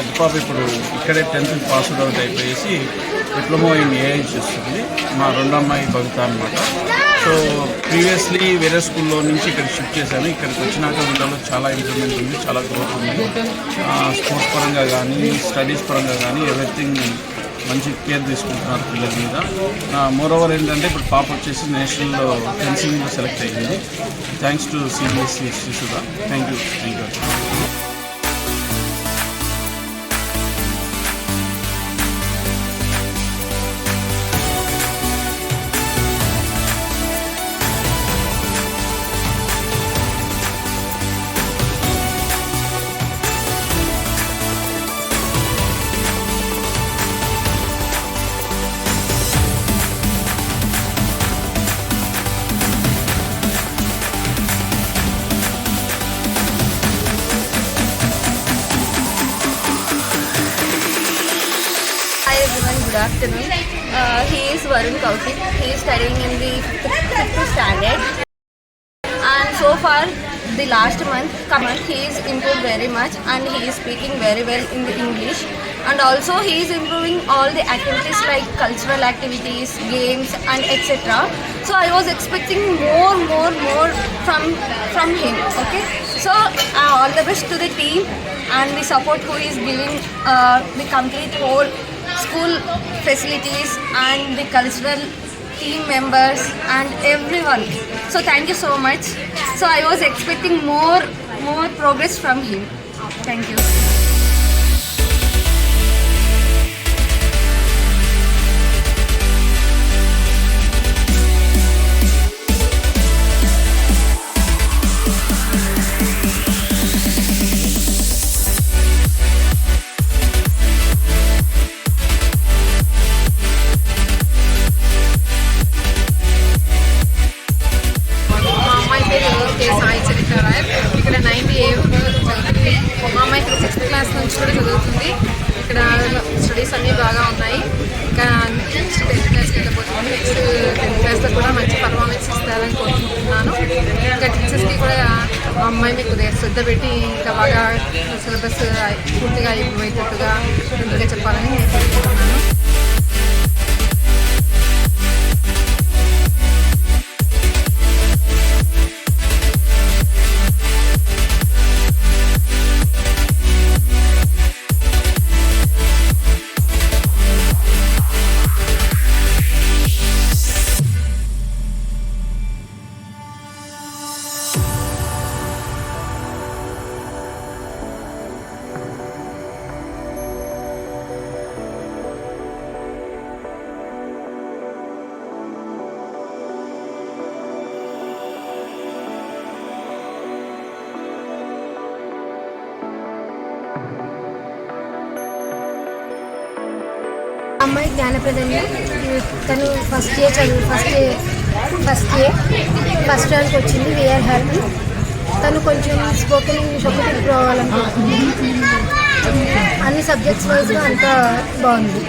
పెద్ద పాప ఇప్పుడు ఇక్కడే 10th పాస్ అవుట్ అయిపోయేసి డిప్లొమా ఇన్ ఏఐ చేస్తుంది. మా రెండో అమ్మాయి భవిత అనమాట. సో ప్రీవియస్లీ వేరే స్కూల్లో నుంచి ఇక్కడ షిఫ్ట్ చేశాను. ఇక్కడికి వచ్చినాక వీళ్ళలో చాలా ఇంప్రూవ్మెంట్ ఉంది, చాలా గ్రోత్ ఉంది. స్పోర్ట్స్ పరంగా కానీ స్టడీస్ పరంగా కానీ ఎవ్రీథింగ్ మంచి కేర్ తీసుకుంటున్నారు పిల్లల మీద. మోర్ ఓవర్ ఏంటంటే ఇప్పుడు పాప వచ్చేసి నేషనల్లో ఫెన్సింగ్లో సెలెక్ట్ అయ్యింది. థ్యాంక్స్ టు సిబిఎస్ఈ శిశుధ. Thank you. Good afternoon. He is Varun Kautik. He is studying in the 5th standard. And so far, the last month, he is improved very much and he is speaking very well in the English. And also he is improving all the activities like cultural activities, games and etc. So I was expecting more from him. Okay. So all the best to the team and the support who is giving the complete whole school facilities and the cultural team members and everyone. So thank you so much. So I was expecting more progress from him. Thank you. ఇక్కడ 98 చదువుతుంది. మా అమ్మాయి 6th class నుంచి కూడా చదువుతుంది. ఇక్కడ studies అన్నీ బాగా ఉన్నాయి. ఇంకా నెక్స్ట్ 10th క్లాస్కి వెళ్ళబోతుంది. నెక్స్ట్ 10th క్లాస్లో కూడా మంచి పర్ఫార్మెన్స్ ఇస్తారని కోరుకుంటున్నాను. ఇంకా టీచర్స్కి కూడా మా అమ్మాయి మీకు శ్రద్ధ పెట్టి ఇంకా బాగా సిలబస్ పూర్తిగా అయిపోయేటట్టుగా ముందుగా చెప్పాలని నేను కోరుకుంటున్నాను. అమ్మాయి జ్ఞానప్రదంగా తను ఫస్ట్ ర్యాంక్ వచ్చింది. We are happy. తను కొంచెం స్పోకెన్ ఇంగ్లీష్ ఒకటి ఇంప్రూవ్ అవ్వాలనుకుంటుంది. అన్ని సబ్జెక్ట్స్ వైజ్గా అంతా బాగుంది.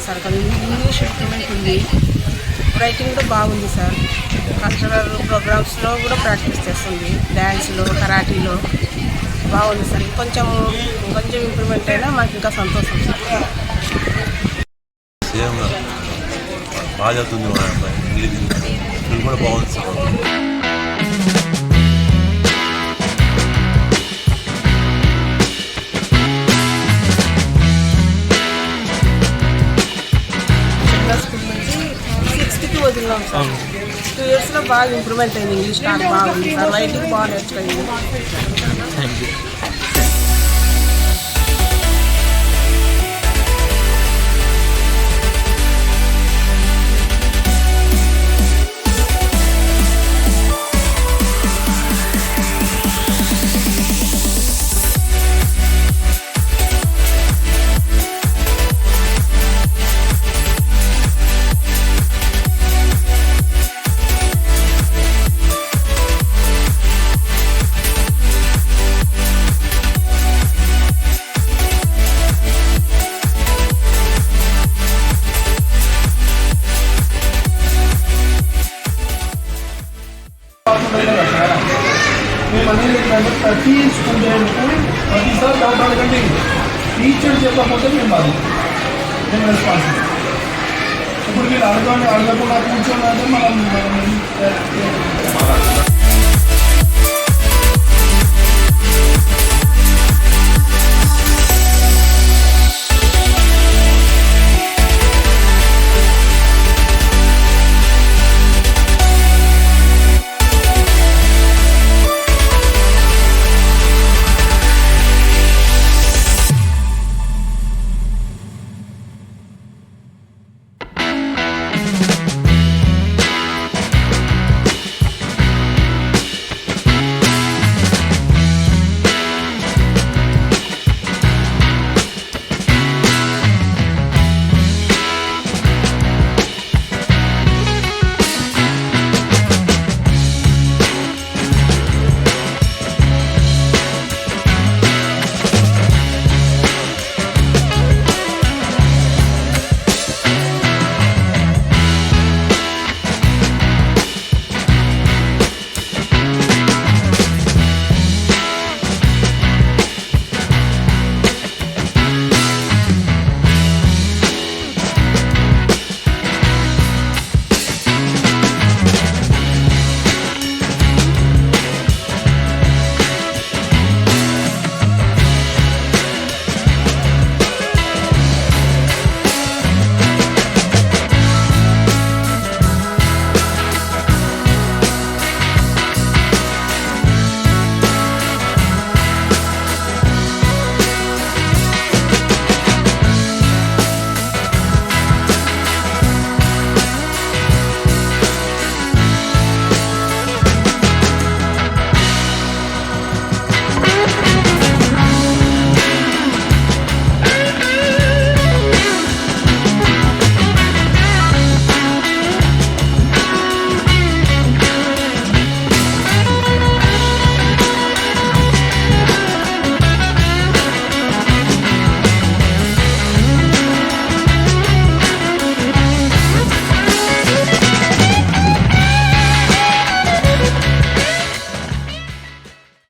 సార్ ఇంగ్లీష్ ఇంప్రూవ్మెంట్ ఉంది. రైటింగ్ కూడా బాగుంది సార్. కల్చరల్ ప్రోగ్రామ్స్లో కూడా ప్రాక్టీస్ చేస్తుంది. డ్యాన్స్లో, కరాటీలో బాగుంది సార్. కొంచెం ఇంప్రూవ్మెంట్ అయినా మాకు ఇంకా సంతోషం సార్. బాగా చదువుతుంది మా అమ్మాయి. ఇంగ్లీష్ కూడా బాగుంది సార్. వదిలినాం సార్. 2 yearsలో కూడా బాగా ఇంప్రూవ్మెంట్ అయింది. ఇంగ్లీష్ నాకు బాగుంది, రైటింగ్ బాగా నేర్చుకుంది. Thank you. మేము అనేది ఏంటంటే ప్రతి స్టూడెంట్కు ప్రతిసారి డౌట్ అడగండి. టీచర్ చెప్పకపోతే మేము రెస్పాన్సిబుల్. ఇప్పుడు మీరు అడగకుండా కూర్చోండి అంటే మనం